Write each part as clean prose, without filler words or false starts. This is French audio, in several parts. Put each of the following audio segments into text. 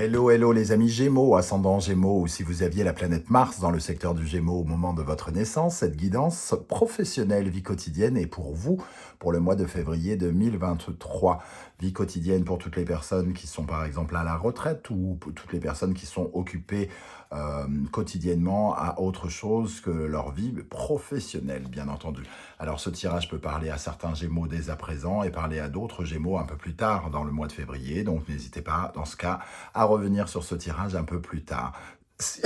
Hello, hello les amis Gémeaux, ascendant Gémeaux, ou si vous aviez la planète Mars dans le secteur du Gémeaux au moment de votre naissance, cette guidance professionnelle vie quotidienne est pour vous pour le mois de février 2023. Vie quotidienne pour toutes les personnes qui sont par exemple à la retraite ou pour toutes les personnes qui sont occupées quotidiennement à autre chose que leur vie professionnelle, bien entendu. Alors ce tirage peut parler à certains Gémeaux dès à présent et parler à d'autres Gémeaux un peu plus tard dans le mois de février, donc n'hésitez pas dans ce cas à revenir sur ce tirage un peu plus tard. Si,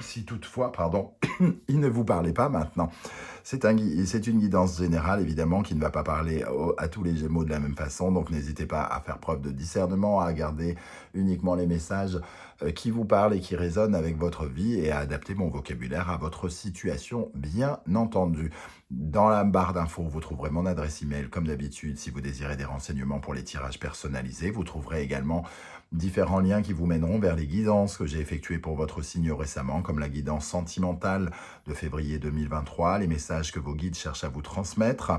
si toutefois, pardon, il ne vous parlait pas maintenant. C'est une guidance générale, évidemment, qui ne va pas parler à tous les Gémeaux de la même façon, donc n'hésitez pas à faire preuve de discernement, à garder uniquement les messages qui vous parlent et qui résonnent avec votre vie et à adapter mon vocabulaire à votre situation, bien entendu. Dans la barre d'infos, vous trouverez mon adresse email, comme d'habitude, si vous désirez des renseignements pour les tirages personnalisés. Vous trouverez également différents liens qui vous mèneront vers les guidances que j'ai effectuées pour votre signe récemment, comme la guidance sentimentale de février 2023, les messages que vos guides cherchent à vous transmettre,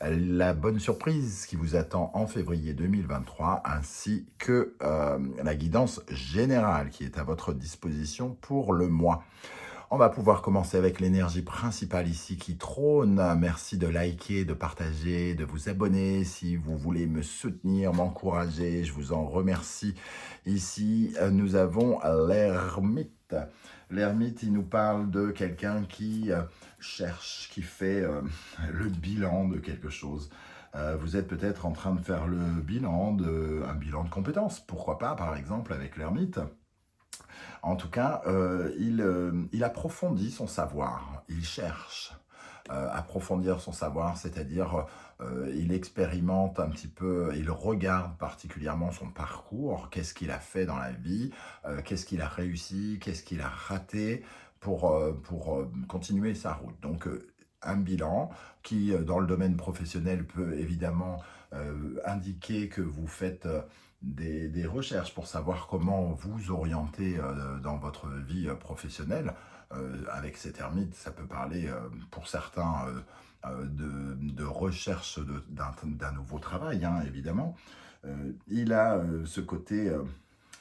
la bonne surprise qui vous attend en février 2023, ainsi que la guidance générale qui est à votre disposition pour le mois. On va pouvoir commencer avec l'énergie principale ici qui trône. Merci de liker, de partager, de vous abonner si vous voulez me soutenir, m'encourager. Je vous en remercie. Ici, nous avons l'ermite. L'ermite, il nous parle de quelqu'un qui cherche, qui fait le bilan de quelque chose. Vous êtes peut-être en train de faire un bilan de compétences. Pourquoi pas, par exemple, avec l'ermite. En tout cas, il approfondit son savoir, il cherche approfondir son savoir, c'est-à-dire il expérimente un petit peu, il regarde particulièrement son parcours, qu'est-ce qu'il a fait dans la vie, qu'est-ce qu'il a réussi, qu'est-ce qu'il a raté pour continuer sa route. Donc, un bilan qui, dans le domaine professionnel, peut évidemment indiquer que vous faites des recherches pour savoir comment vous orienter dans votre vie professionnelle. Avec cet ermite, ça peut parler pour certains de recherche d'un nouveau travail, hein, évidemment. Il a ce côté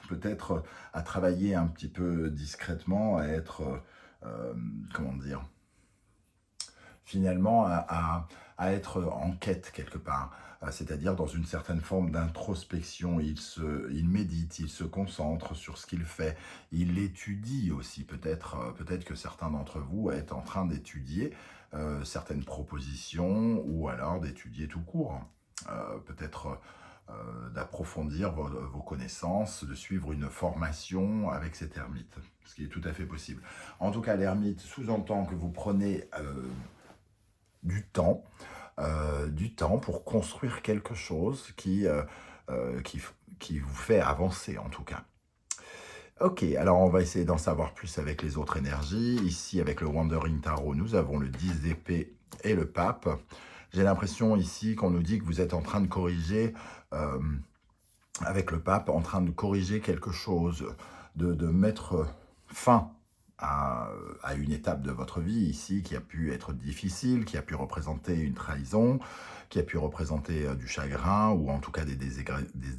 peut-être à travailler un petit peu discrètement, à être, comment dire, finalement à être en quête quelque part, c'est-à-dire dans une certaine forme d'introspection. Il médite, il se concentre sur ce qu'il fait, il étudie aussi, peut-être que certains d'entre vous êtes en train d'étudier certaines propositions ou alors d'étudier tout court, peut-être d'approfondir vos connaissances, de suivre une formation avec cet ermite, ce qui est tout à fait possible. En tout cas, l'ermite sous-entend que vous prenez du temps pour construire quelque chose qui vous fait avancer en tout cas. Ok, alors on va essayer d'en savoir plus avec les autres énergies. Ici, avec le Wandering Tarot, nous avons le 10 d'épée et le pape. J'ai l'impression ici qu'on nous dit que vous êtes en train de corriger, avec le pape, en train de corriger quelque chose, de mettre fin à une étape de votre vie ici qui a pu être difficile, qui a pu représenter une trahison, qui a pu représenter du chagrin ou en tout cas des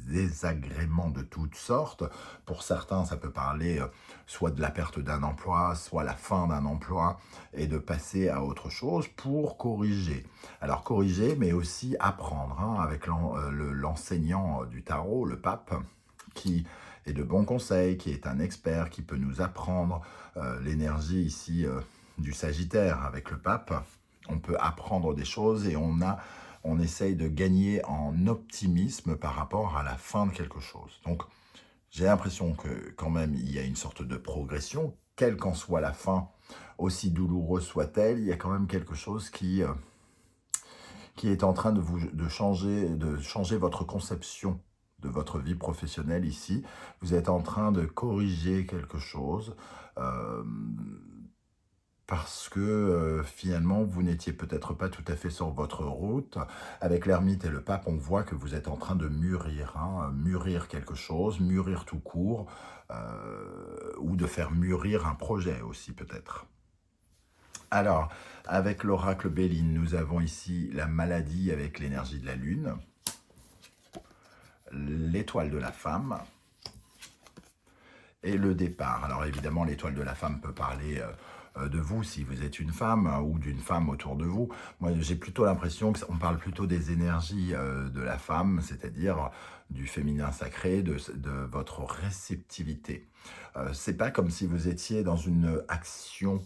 désagréments de toutes sortes. Pour certains, ça peut parler soit de la perte d'un emploi, soit la fin d'un emploi et de passer à autre chose pour corriger. Alors corriger, mais aussi apprendre, hein, avec l'enseignant du tarot, le pape, qui est de bons conseils, qui est un expert, qui peut nous apprendre l'énergie ici du Sagittaire avec le pape. On peut apprendre des choses et on essaye de gagner en optimisme par rapport à la fin de quelque chose. Donc, j'ai l'impression que quand même, il y a une sorte de progression, quelle qu'en soit la fin, aussi douloureuse soit-elle, il y a quand même quelque chose qui est en train de changer votre conception de votre vie professionnelle ici. Vous êtes en train de corriger quelque chose parce que finalement, vous n'étiez peut-être pas tout à fait sur votre route. Avec l'ermite et le pape, on voit que vous êtes en train de mûrir, hein, mûrir quelque chose, mûrir tout court, ou de faire mûrir un projet aussi peut-être. Alors, avec l'oracle Béline, nous avons ici la maladie avec l'énergie de la lune, l'étoile de la femme, et le départ. Alors évidemment, l'étoile de la femme peut parler de vous si vous êtes une femme ou d'une femme autour de vous. Moi, j'ai plutôt l'impression qu'on parle plutôt des énergies de la femme, c'est-à-dire du féminin sacré, de votre réceptivité. C'est pas comme si vous étiez dans une action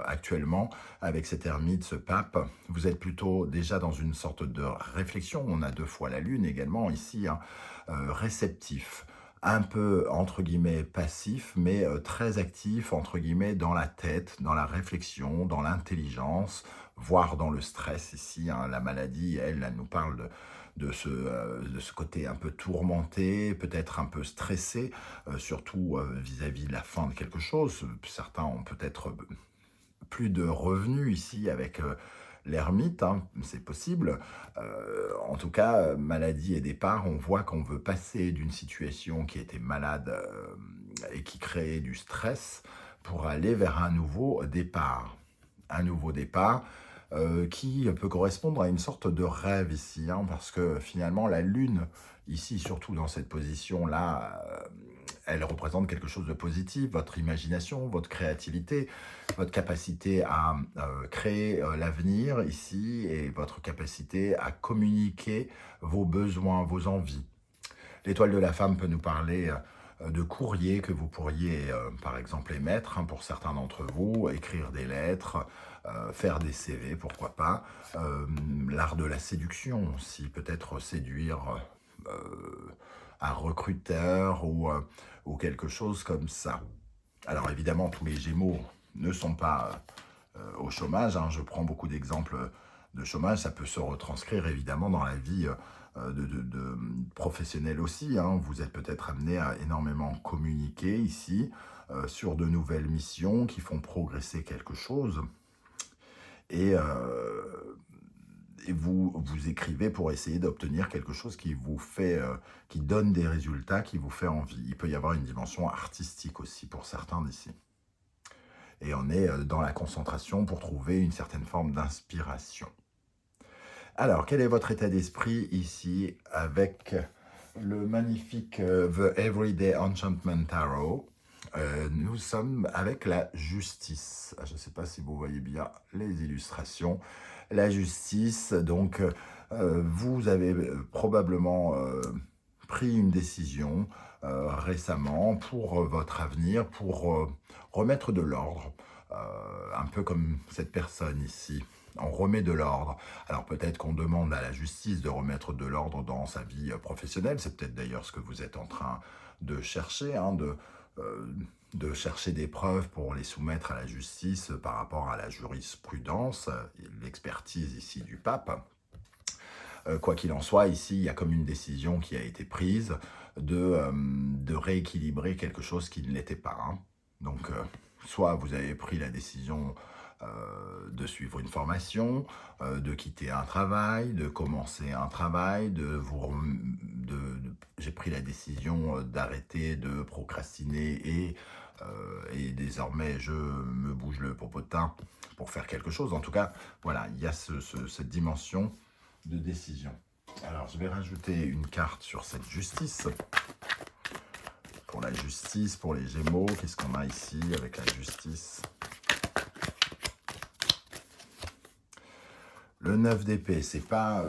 actuellement avec cet ermite, ce pape. Vous êtes plutôt déjà dans une sorte de réflexion. On a 2 fois la lune également ici, hein, réceptif, un peu, entre guillemets, passif, mais très actif, entre guillemets, dans la tête, dans la réflexion, dans l'intelligence, voire dans le stress ici, hein. La maladie, elle nous parle de ce côté un peu tourmenté, peut-être un peu stressé, surtout vis-à-vis de la fin de quelque chose. Certains ont peut-être plus de revenus ici avec l'ermite, hein, c'est possible. En tout cas, maladie et départ, on voit qu'on veut passer d'une situation qui était malade et qui créait du stress pour aller vers un nouveau départ. Un nouveau départ qui peut correspondre à une sorte de rêve ici, hein, parce que finalement la lune, ici surtout dans cette position-là, elle représente quelque chose de positif, votre imagination, votre créativité, votre capacité à créer l'avenir ici et votre capacité à communiquer vos besoins, vos envies. L'étoile de la femme peut nous parler de courriers que vous pourriez, par exemple, émettre, hein, pour certains d'entre vous, écrire des lettres, faire des CV, pourquoi pas. L'art de la séduction aussi, peut-être séduire un recruteur ou quelque chose comme ça. Alors évidemment, tous les Gémeaux ne sont pas au chômage, hein. Je prends beaucoup d'exemples de chômage. Ça peut se retranscrire évidemment dans la vie de professionnelle aussi, hein. Vous êtes peut-être amené à énormément communiquer ici sur de nouvelles missions qui font progresser quelque chose. Et, vous écrivez pour essayer d'obtenir quelque chose qui vous fait, qui donne des résultats, qui vous fait envie. Il peut y avoir une dimension artistique aussi pour certains d'ici. Et on est dans la concentration pour trouver une certaine forme d'inspiration. Alors, quel est votre état d'esprit ici avec le magnifique The Everyday Enchantment Tarot? Nous sommes avec la justice. Je ne sais pas si vous voyez bien les illustrations. La justice, donc, vous avez probablement pris une décision récemment pour votre avenir, pour remettre de l'ordre, un peu comme cette personne ici. On remet de l'ordre. Alors peut-être qu'on demande à la justice de remettre de l'ordre dans sa vie professionnelle. C'est peut-être d'ailleurs ce que vous êtes en train de chercher, hein, de chercher des preuves pour les soumettre à la justice par rapport à la jurisprudence, l'expertise ici du pape. Quoi qu'il en soit, ici, il y a comme une décision qui a été prise de rééquilibrer quelque chose qui ne l'était pas, hein. Donc, soit vous avez pris la décision de suivre une formation, de quitter un travail, de commencer un travail, j'ai pris la décision d'arrêter de procrastiner et désormais je me bouge le popotin pour faire quelque chose. En tout cas, voilà, il y a cette dimension de décision. Alors, je vais rajouter une carte sur cette justice. Pour la justice, pour les Gémeaux, qu'est-ce qu'on a ici avec la justice? Le 9 d'épée, c'est pas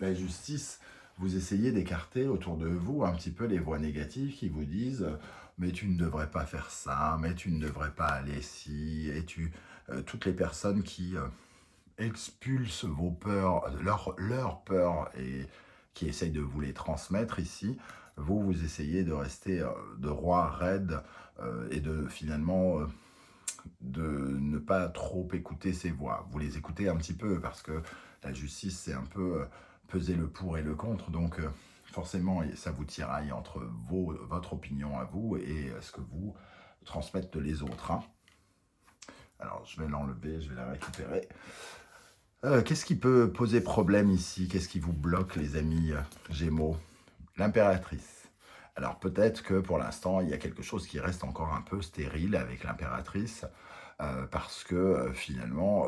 la justice. Vous essayez d'écarter autour de vous un petit peu les voix négatives qui vous disent mais tu ne devrais pas faire ça, mais tu ne devrais pas aller ici, et toutes les personnes qui expulsent vos peurs, leurs peurs et qui essayent de vous les transmettre ici, vous essayez de rester de roi raide et de finalement de ne pas trop écouter ces voix. Vous les écoutez un petit peu parce que la justice, c'est un peu peser le pour et le contre. Donc, forcément, ça vous tiraille entre votre opinion à vous et ce que vous transmettent les autres, hein. Alors, je vais l'enlever, je vais la récupérer. Qu'est-ce qui peut poser problème ici? Qu'est-ce qui vous bloque, les amis Gémeaux? L'impératrice. Alors peut-être que pour l'instant, il y a quelque chose qui reste encore un peu stérile avec l'impératrice, parce que finalement,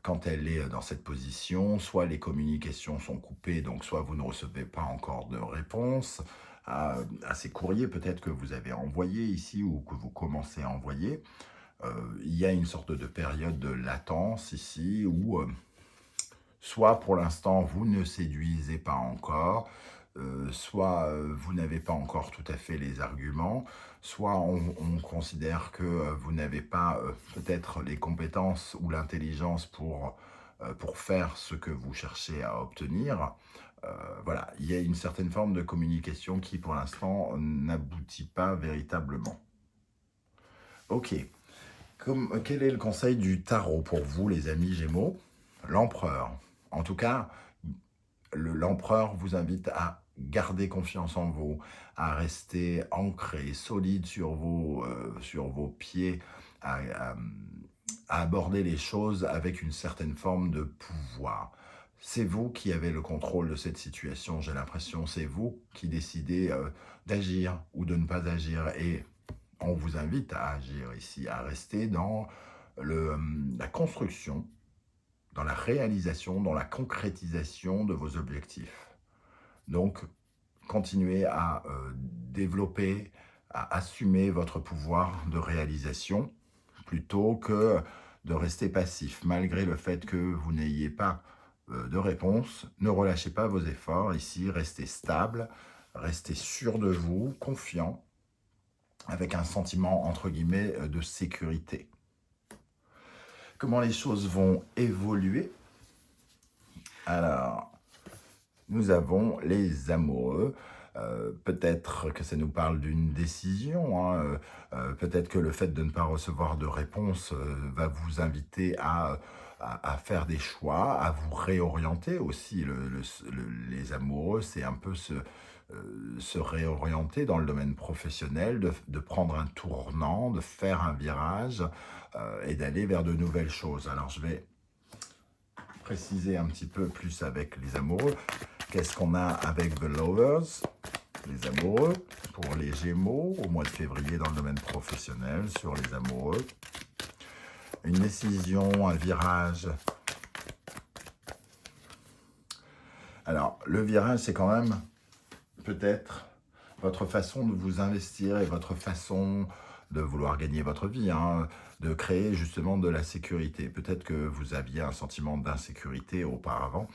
quand elle est dans cette position, soit les communications sont coupées, donc soit vous ne recevez pas encore de réponse, à ces courriers peut-être que vous avez envoyés ici ou que vous commencez à envoyer. Il y a une sorte de période de latence ici où soit pour l'instant vous ne séduisez pas encore, soit vous n'avez pas encore tout à fait les arguments, soit on considère que vous n'avez pas peut-être les compétences ou l'intelligence pour faire ce que vous cherchez à obtenir. Voilà, il y a une certaine forme de communication qui pour l'instant n'aboutit pas véritablement. Ok, quel est le conseil du tarot pour vous les amis Gémeaux? L'empereur. En tout cas, l'empereur vous invite à garder confiance en vous, à rester ancré, solide sur vos pieds, à, à- à aborder les choses avec une certaine forme de pouvoir. C'est vous qui avez le contrôle de cette situation, j'ai l'impression. C'est vous qui décidez d'agir ou de ne pas agir. Et on vous invite à agir ici, à rester dans la construction, dans la réalisation, dans la concrétisation de vos objectifs. Donc, continuez à développer, à assumer votre pouvoir de réalisation plutôt que de rester passif. Malgré le fait que vous n'ayez pas de réponse, ne relâchez pas vos efforts. Ici, restez stable, restez sûr de vous, confiant, avec un sentiment, entre guillemets, de sécurité. Comment les choses vont évoluer? Alors, nous avons les amoureux. Peut-être que ça nous parle d'une décision, hein. Peut-être que le fait de ne pas recevoir de réponse va vous inviter à faire des choix, à vous réorienter aussi. Les amoureux, c'est un peu se réorienter dans le domaine professionnel, de prendre un tournant, de faire un virage et d'aller vers de nouvelles choses. Alors je vais préciser un petit peu plus avec les amoureux. Qu'est-ce qu'on a avec The Lovers, les amoureux, pour les Gémeaux, au mois de février dans le domaine professionnel, sur les amoureux? Une décision, un virage. Alors, le virage, c'est quand même peut-être votre façon de vous investir et votre façon de vouloir gagner votre vie, hein, de créer justement de la sécurité. Peut-être que vous aviez un sentiment d'insécurité auparavant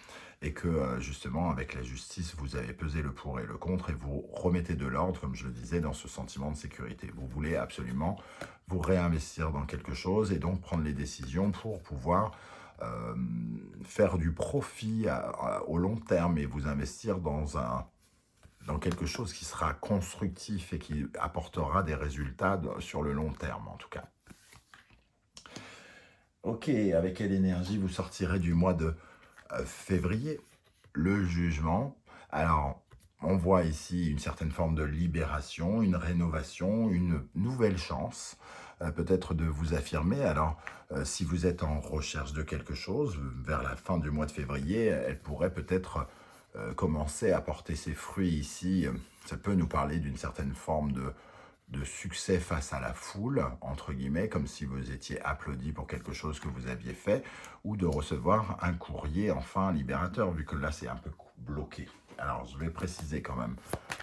et que justement avec la justice, vous avez pesé le pour et le contre et vous remettez de l'ordre, comme je le disais, dans ce sentiment de sécurité. Vous voulez absolument vous réinvestir dans quelque chose et donc prendre les décisions pour pouvoir faire du profit au long terme et vous investir dans quelque chose qui sera constructif et qui apportera des résultats sur le long terme, en tout cas. Ok, avec quelle énergie vous sortirez du mois de février? Le jugement. Alors, on voit ici une certaine forme de libération, une rénovation, une nouvelle chance, peut-être de vous affirmer. Alors, si vous êtes en recherche de quelque chose, vers la fin du mois de février, elle pourrait peut-être commencer à porter ses fruits ici. Ça peut nous parler d'une certaine forme de succès face à la foule, entre guillemets, comme si vous étiez applaudi pour quelque chose que vous aviez fait, ou de recevoir un courrier enfin libérateur, vu que là c'est un peu bloqué. Alors je vais préciser quand même,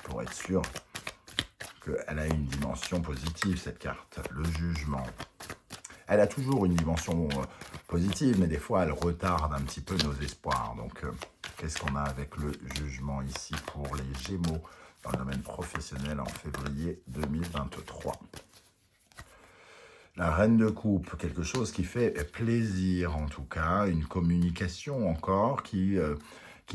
pour être sûr qu'elle a une dimension positive, cette carte, le jugement. Elle a toujours une dimension positive, mais des fois elle retarde un petit peu nos espoirs. Donc qu'est-ce qu'on a avec le jugement ici pour les Gémeaux dans le domaine professionnel en février 2023? La reine de coupe, quelque chose qui fait plaisir en tout cas, une communication encore qui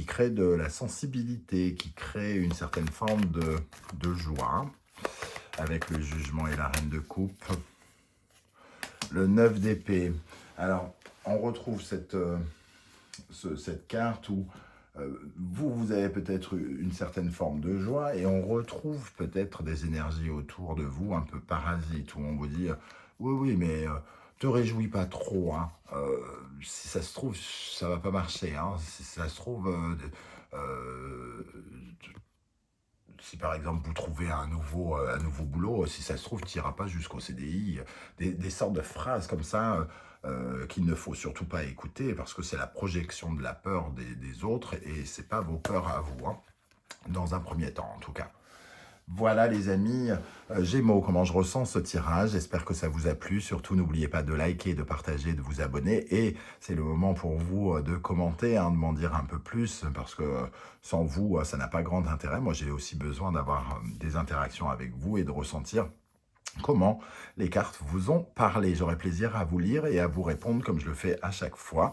crée de la sensibilité, qui crée une certaine forme de joie avec le jugement et la reine de coupe. Le 9 d'épée. Alors, on retrouve cette carte où vous avez peut-être une certaine forme de joie et on retrouve peut-être des énergies autour de vous un peu parasites où on vous dit oui, oui, mais te réjouis pas trop. Hein. Si ça se trouve, ça va pas marcher. Hein. Si ça se trouve, si par exemple vous trouvez un nouveau boulot, si ça se trouve, tu n'iras pas jusqu'au CDI. Des sortes de phrases comme ça qu'il ne faut surtout pas écouter parce que c'est la projection de la peur des autres et c'est pas vos peurs à vous, hein, dans un premier temps en tout cas. Voilà les amis, Gémeaux, comment je ressens ce tirage. J'espère que ça vous a plu. Surtout, n'oubliez pas de liker, de partager, de vous abonner. Et c'est le moment pour vous de commenter, hein, de m'en dire un peu plus, parce que sans vous, ça n'a pas grand intérêt. Moi, j'ai aussi besoin d'avoir des interactions avec vous et de ressentir comment les cartes vous ont parlé. J'aurai plaisir à vous lire et à vous répondre comme je le fais à chaque fois.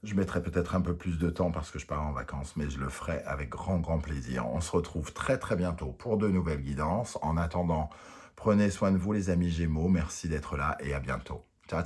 Je mettrai peut-être un peu plus de temps parce que je pars en vacances, mais je le ferai avec grand plaisir. On se retrouve très bientôt pour de nouvelles guidances. En attendant, prenez soin de vous les amis Gémeaux. Merci d'être là et à bientôt. Ciao.